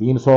300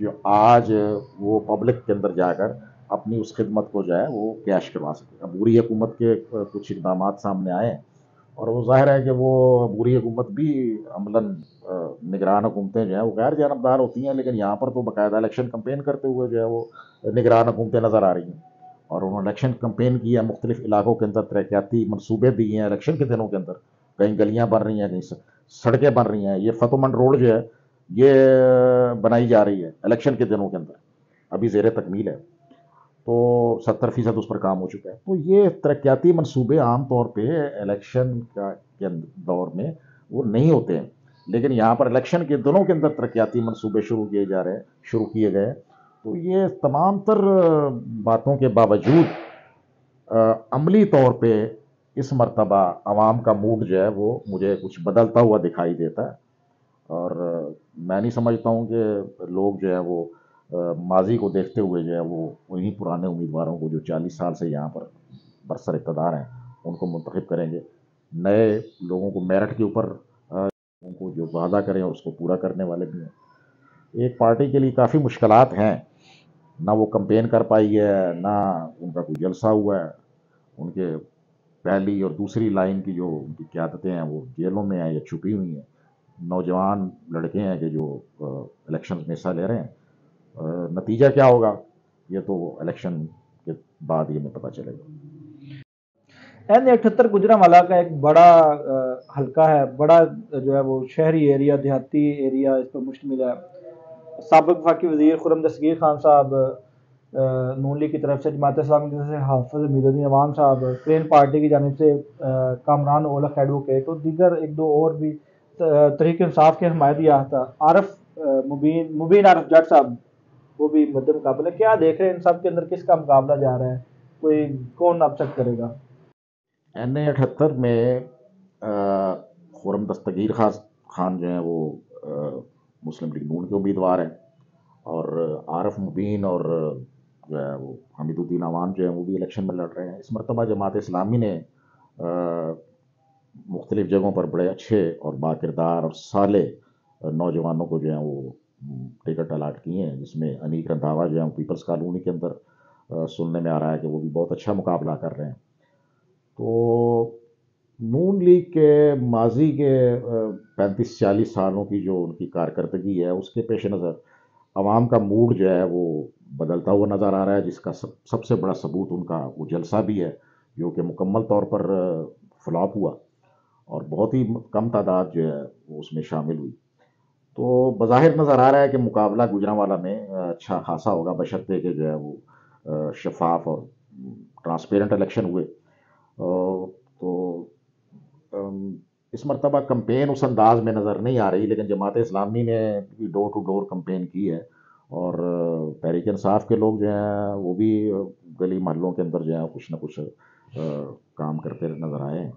جو آج وہ پبلک کے اندر جا کر اپنی اس خدمت کو جو ہے وہ کیش کروا سکے. عبوری حکومت کے کچھ اقدامات سامنے آئے ہیں اور وہ ظاہر ہے کہ وہ عبوری حکومت بھی عملاً نگران حکومتیں جو ہیں وہ غیر جانبدار ہوتی ہیں، لیکن یہاں پر تو باقاعدہ الیکشن کمپین کرتے ہوئے جو ہے وہ نگران حکومتیں نظر آ رہی ہیں. اور انہوں نے الیکشن کمپین کی ہے، مختلف علاقوں کے اندر ترقیاتی منصوبے دیے ہیں الیکشن کے دنوں کے اندر. کہیں گلیاں بن رہی ہیں، کہیں سڑکیں بن رہی ہیں. یہ فتح مند روڈ جو ہے یہ بنائی جا رہی ہے الیکشن کے دنوں کے اندر، ابھی زیر تکمیل ہے، تو 70% اس پر کام ہو چکا ہے. تو یہ ترقیاتی منصوبے عام طور پہ الیکشن کے دور میں وہ نہیں ہوتے ہیں، لیکن یہاں پر الیکشن کے دنوں کے اندر ترقیاتی منصوبے شروع کیے گئے. تو یہ تمام تر باتوں کے باوجود عملی طور پہ اس مرتبہ عوام کا موڈ جو ہے وہ مجھے کچھ بدلتا ہوا دکھائی دیتا ہے. اور میں نہیں سمجھتا ہوں کہ لوگ جو ہے وہ ماضی کو دیکھتے ہوئے جو ہے وہ انہیں پرانے امیدواروں کو جو 40 سال سے یہاں پر برسر اقتدار ہیں ان کو منتخب کریں گے. نئے لوگوں کو میرٹ کے اوپر لوگوں کو جو وعدہ کریں اس کو پورا کرنے والے بھی ہیں. ایک پارٹی کے لیے کافی مشکلات ہیں، نہ وہ کمپین کر پائی ہے، نہ ان کا کوئی جلسہ ہوا ہے. ان کے پہلی اور دوسری لائن کی جو ان کی قیادتیں ہیں وہ جیلوں میں ہیں یا چھپی ہوئی ہیں. نوجوان لڑکے ہیں کہ جو الیکشن میں حصہ لے رہے ہیں. نتیجہ کیا ہوگا یہ تو الیکشن کے بعد ہی ہمیں پتہ چلے گا. N78 گجرانوالہ کا ایک بڑا حلقہ ہے، بڑا جو ہے وہ شہری ایریا، دیہاتی ایریا اس پر مشتمل ہے. سابق وفاقی وزیر خرم دستگیر خان صاحب نون لیگ کی طرف سے، جماعت اسلامی کی طرف سے حافظ امید الدین امان صاحب، گرین پارٹی کی جانب سے کامران اولخ ایڈوکیٹ اور دیگر ایک دو اور بھی تحریک انصاف کے حمایتی یافتہ عارف مبین عارف جٹ صاحب وہ بھی مد مقابلہ. کیا دیکھ رہے ہیں ان سب کے اندر کس کا مقابلہ جا رہا ہے، کوئی کون اپسٹ کرے گا؟ N78 میں خرم دستگیر خان جو ہیں وہ مسلم لیگ نون کے امیدوار ہیں، اور عارف مبین اور جو ہے وہ حمید الدین امان جو ہیں وہ بھی الیکشن میں لڑ رہے ہیں. اس مرتبہ جماعت اسلامی نے مختلف جگہوں پر بڑے اچھے اور باکردار اور صالح نوجوانوں کو جو ہیں وہ ٹکٹ الاٹ کیے ہیں، جس میں انیک رندھاوا جو ہیں پیپلز کالونی کے اندر سننے میں آ رہا ہے کہ وہ بھی بہت اچھا مقابلہ کر رہے ہیں. تو نون لیگ کے ماضی کے 35-40 سالوں کی جو ان کی کارکردگی ہے اس کے پیش نظر عوام کا موڈ جو ہے وہ بدلتا ہوا نظر آ رہا ہے، جس کا سب سے بڑا ثبوت ان کا وہ جلسہ بھی ہے جو کہ مکمل طور پر فلاپ ہوا اور بہت ہی کم تعداد جو ہے وہ اس میں شامل ہوئی. تو بظاہر نظر آ رہا ہے کہ مقابلہ گجرانوالہ میں اچھا خاصا ہوگا، بشرطے کہ جو ہے وہ شفاف اور ٹرانسپیرنٹ الیکشن ہوئے. تو اس مرتبہ کمپین اس انداز میں نظر نہیں آ رہی، لیکن جماعت اسلامی نے ڈور ٹو ڈور کمپین کی ہے اور تحریک انصاف کے لوگ جو ہیں وہ بھی گلی محلوں کے اندر جو ہے کچھ نہ کچھ کام کرتے نظر آئے ہیں.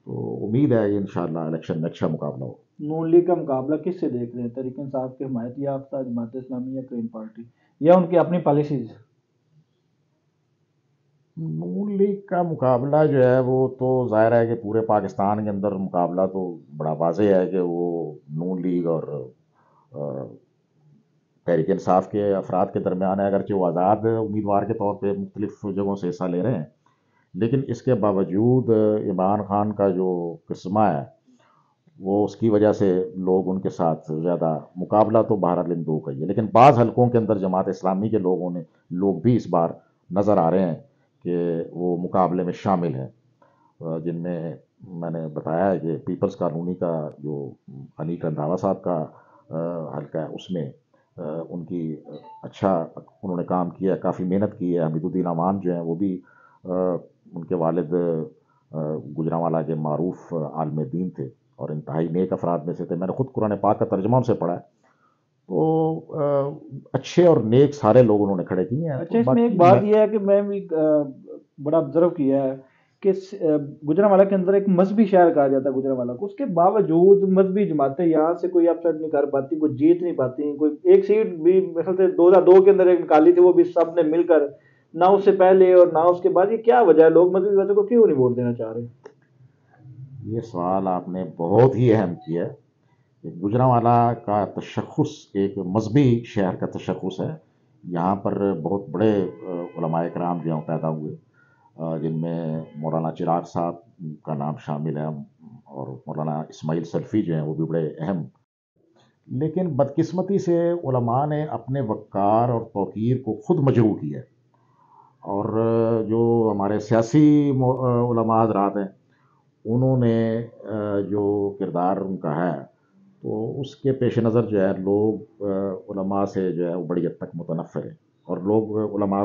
تو امید ہے کہ انشاءاللہ الیکشن میں اچھا مقابلہ ہو. نون لیگ کا مقابلہ کس سے دیکھ رہے ہیں؟ تحریک انصاف کے حمایتی یافتہ، جماعت اسلامی یا گرین پارٹی، یا ان کی اپنی پالیسیز؟ نون لیگ کا مقابلہ جو ہے وہ تو ظاہر ہے کہ پورے پاکستان کے اندر مقابلہ تو بڑا واضح ہے کہ وہ نون لیگ اور تحریک انصاف کے افراد کے درمیان ہے. اگرچہ وہ آزاد امیدوار کے طور پہ مختلف جگہوں سے حصہ لے رہے ہیں، لیکن اس کے باوجود عمران خان کا جو قسمہ ہے وہ اس کی وجہ سے لوگ ان کے ساتھ زیادہ مقابلہ تو بہرحال ان دو کا ہی ہے. لیکن بعض حلقوں کے اندر جماعت اسلامی کے لوگ بھی اس بار نظر آ رہے ہیں کہ وہ مقابلے میں شامل ہیں، جن میں نے بتایا ہے کہ پیپلز کالونی کا جو انیک رندھاوا صاحب کا حلقہ ہے اس میں ان کی اچھا انہوں نے کام کیا ہے، کافی محنت کی ہے. حمید الدین امان جو ہیں وہ بھی ان کے والد گجرانوالہ کے معروف عالم دین تھے اور انتہائی نیک افراد میں سے تھے. میں نے خود قرآن پاک کا ترجمہ ان سے پڑھا ہے. تو اچھے اور نیک سارے لوگ انہوں نے کھڑے کیے ہیں. اچھا، اس میں ایک بات یہ ہے کہ میں بھی بڑا آبزرو کیا ہے کہ گجرانوالہ کے اندر ایک مذہبی شہر کہا جاتا ہے گجرانوالہ کو، اس کے باوجود مذہبی جماعتیں یہاں سے کوئی اپسٹ نہیں کر پاتی، کوئی جیت نہیں پاتی. کوئی ایک سیٹ بھی مثلا سے 2002 کے اندر ایک نکالی تھی، وہ بھی سب نے مل کر، نہ اس سے پہلے اور نہ اس کے بعد. یہ کیا وجہ ہے؟ لوگ مذہبی جماعتوں کو کیوں نہیں ووٹ دینا چاہ رہے؟ یہ سوال آپ نے بہت ہی اہم کیا ہے. کہ گوجرانوالا کا تشخص ایک مذہبی شہر کا تشخص ہے. یہاں پر بہت بڑے علماء کرام جو ہیں پیدا ہوئے، جن میں مولانا چراغ صاحب کا نام شامل ہے، اور مولانا اسماعیل سلفی جو ہیں وہ بھی بڑے اہم. لیکن بدقسمتی سے علماء نے اپنے وقار اور توقیر کو خود مجروح کیا ہے، اور جو ہمارے سیاسی علماء حضرات ہیں انہوں نے جو کردار ان کا ہے، تو اس کے پیش نظر جو ہے لوگ علماء سے جو ہے وہ بڑی حد تک متنفر ہیں، اور لوگ علماء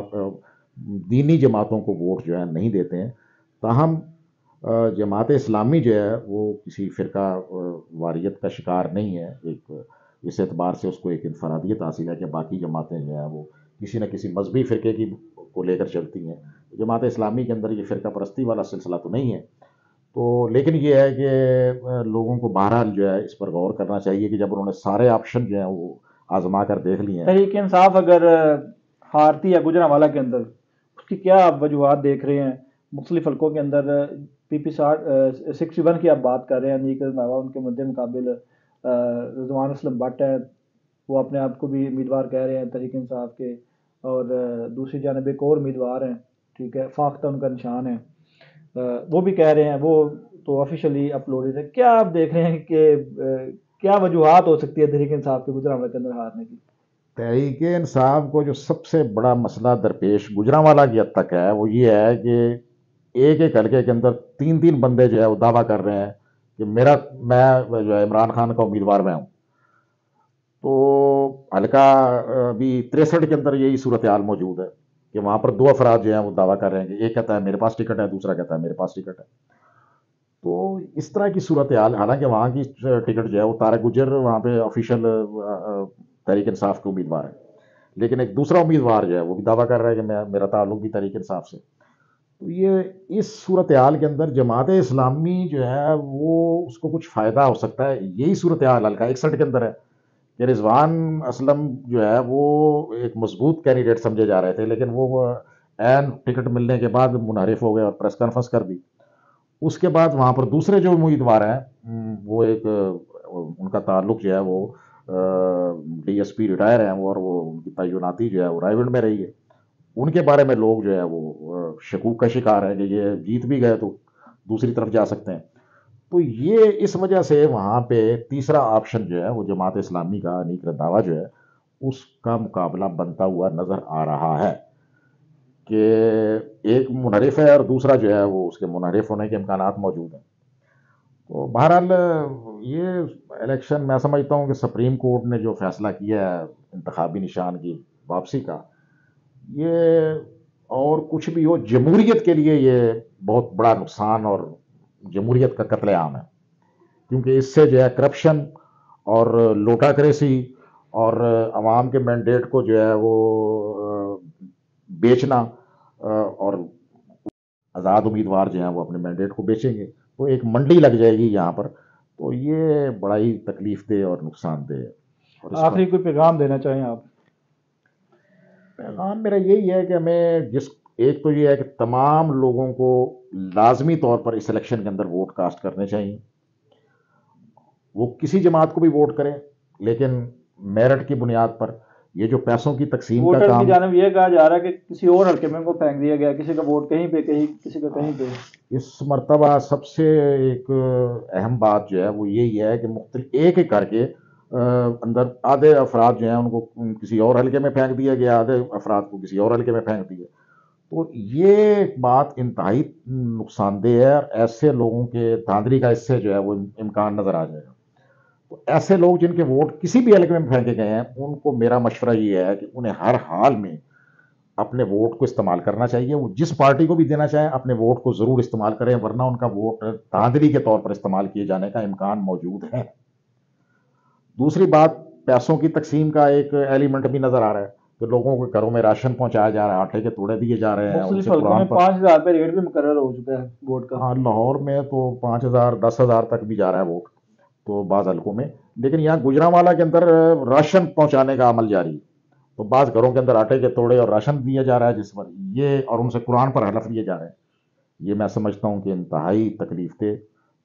دینی جماعتوں کو ووٹ جو ہے نہیں دیتے ہیں. تاہم جماعت اسلامی جو ہے وہ کسی فرقہ واریت کا شکار نہیں ہے. ایک اس اعتبار سے اس کو ایک انفرادیت حاصل ہے کہ باقی جماعتیں جو ہیں وہ کسی نہ کسی مذہبی فرقے کی کو لے کر چلتی ہیں. جماعت اسلامی کے اندر یہ فرقہ پرستی والا سلسلہ تو نہیں ہے. تو لیکن یہ ہے کہ لوگوں کو بہرحال جو ہے اس پر غور کرنا چاہیے کہ جب انہوں نے سارے آپشن جو ہیں وہ آزما کر دیکھ لیے ہیں. تحریک انصاف اگر ہارتی ہے گوجرانوالا کے اندر، اس کی کیا آپ وجوہات دیکھ رہے ہیں؟ مختلف حلقوں کے اندر پی پی 61 کی آپ بات کر رہے ہیں، نیک رضا ان کے مد مقابل رضوان اسلم بٹ ہے، وہ اپنے آپ کو بھی امیدوار کہہ رہے ہیں تحریک انصاف کے، اور دوسری جانب ایک اور امیدوار ہیں، ٹھیک ہے، فاختہ ان کا نشان ہے، وہ بھی کہہ رہے ہیں، وہ تو آفیشلی اپلوڈڈ ہے. کیا آپ دیکھ رہے ہیں کہ کیا وجوہات ہو سکتی ہے تحریک انصاف کے گوجرانوالا کے اندر ہارنے کی؟ تحریک انصاف کو جو سب سے بڑا مسئلہ درپیش گوجرانوالا کی حد تک ہے وہ یہ ہے کہ ایک ایک حلقے کے اندر تین تین بندے جو ہے وہ دعویٰ کر رہے ہیں کہ میں جو ہے عمران خان کا امیدوار میں ہوں. تو حلقہ ابھی 63 کے اندر یہی صورتحال موجود ہے کہ وہاں پر دو افراد جو ہیں وہ دعویٰ کر رہے ہیں کہ ایک کہتا ہے میرے پاس ٹکٹ ہے، دوسرا کہتا ہے میرے پاس ٹکٹ ہے. تو اس طرح کی صورتحال، حالانکہ وہاں کی ٹکٹ جو ہے وہ طارق گجر وہاں پہ آفیشیل تحریک انصاف کے امیدوار ہے، لیکن ایک دوسرا امیدوار جو ہے وہ بھی دعویٰ کر رہا ہے کہ میرا تعلق بھی تحریک انصاف سے. تو یہ اس صورتحال کے اندر جماعت اسلامی جو ہے وہ اس کو کچھ فائدہ ہو سکتا ہے. یہی صورتحال حلقہ 61 کے اندر ہے کہ رضوان اسلم جو ہے وہ ایک مضبوط کینڈیڈیٹ سمجھے جا رہے تھے، لیکن وہ عین ٹکٹ ملنے کے بعد منحرف ہو گئے اور پریس کانفرنس کر دی. اس کے بعد وہاں پر دوسرے جو امیدوار ہیں وہ ایک ان کا تعلق جو ہے وہ ڈی ایس پی ریٹائر ہیں اور وہ ان کی تعیناتی جو ہے وہ رائے گنج میں رہی ہے. ان کے بارے میں لوگ جو ہے وہ شکوک کا شکار ہیں کہ یہ جیت بھی گئے تو دوسری طرف جا سکتے ہیں. تو یہ اس وجہ سے وہاں پہ تیسرا آپشن جو ہے وہ جماعت اسلامی کا نیک رنداوا جو ہے اس کا مقابلہ بنتا ہوا نظر آ رہا ہے کہ ایک منحرف ہے اور دوسرا جو ہے وہ اس کے منحرف ہونے کے امکانات موجود ہیں. تو بہرحال یہ الیکشن میں سمجھتا ہوں کہ سپریم کورٹ نے جو فیصلہ کیا ہے انتخابی نشان کی واپسی کا، یہ اور کچھ بھی ہو جمہوریت کے لیے یہ بہت بڑا نقصان اور جمہوریت کا قتل عام ہے، کیونکہ اس سے جو ہے کرپشن اور لوٹا کریسی اور عوام کے مینڈیٹ کو جو ہے وہ بیچنا، اور آزاد امیدوار جو ہیں وہ اپنے مینڈیٹ کو بیچیں گے تو ایک منڈی لگ جائے گی یہاں پر. تو یہ بڑا ہی تکلیف دہ اور نقصان دہ ہے. اور آخری کوئی پیغام دینا چاہیں آپ؟ پیغام میرا یہی ہے کہ ہمیں ایک تو یہ ہے کہ تمام لوگوں کو لازمی طور پر اس الیکشن کے اندر ووٹ کاسٹ کرنے چاہیے. وہ کسی جماعت کو بھی ووٹ کریں لیکن میرٹ کی بنیاد پر. یہ جو پیسوں کی تقسیم کا ووٹر کام، کی جانب یہ کہا جا رہا ہے کہ کسی اور حلقے میں کو پھینک دیا گیا، کسی کا ووٹ کہیں پہ، کسی کا کہیں پہ. اس مرتبہ سب سے ایک اہم بات جو ہے وہ یہی ہے کہ مختلف ایک ایک کر کے اندر آدھے افراد جو ہیں ان کو کسی اور حلقے میں پھینک دیا گیا، آدھے افراد کو کسی اور حلقے میں پھینک دیا. تو یہ بات انتہائی نقصان دہ ہے، اور ایسے لوگوں کے دھاندلی کا اس سے جو ہے وہ امکان نظر آ جائے گا. تو ایسے لوگ جن کے ووٹ کسی بھی حلقے میں پھینکے گئے ہیں ان کو میرا مشورہ یہ ہے کہ انہیں ہر حال میں اپنے ووٹ کو استعمال کرنا چاہیے. وہ جس پارٹی کو بھی دینا چاہیں اپنے ووٹ کو ضرور استعمال کریں، ورنہ ان کا ووٹ دھاندلی کے طور پر استعمال کیے جانے کا امکان موجود ہے. دوسری بات، پیسوں کی تقسیم کا ایک ایلیمنٹ بھی نظر آ رہا ہے کہ لوگوں کے گھروں میں راشن پہنچایا جا رہا ہے، آٹے کے توڑے دیے جا رہے ہیں. مختلف حلقوں میں 5,000 روپے ریٹ بھی مقرر ہو چکا ہے ووٹ کا. ہاں، لاہور میں تو 5,000 10,000 تک بھی جا رہا ہے ووٹ تو بعض حلقوں میں. لیکن یہاں گوجرانوالا کے اندر راشن پہنچانے کا عمل جاری ہے، تو بعض گھروں کے اندر آٹے کے توڑے اور راشن دیا جا رہا ہے جس پر یہ، اور ان سے قرآن پر حلف لیے جا رہے ہیں. یہ میں سمجھتا ہوں کہ انتہائی تکلیف دہ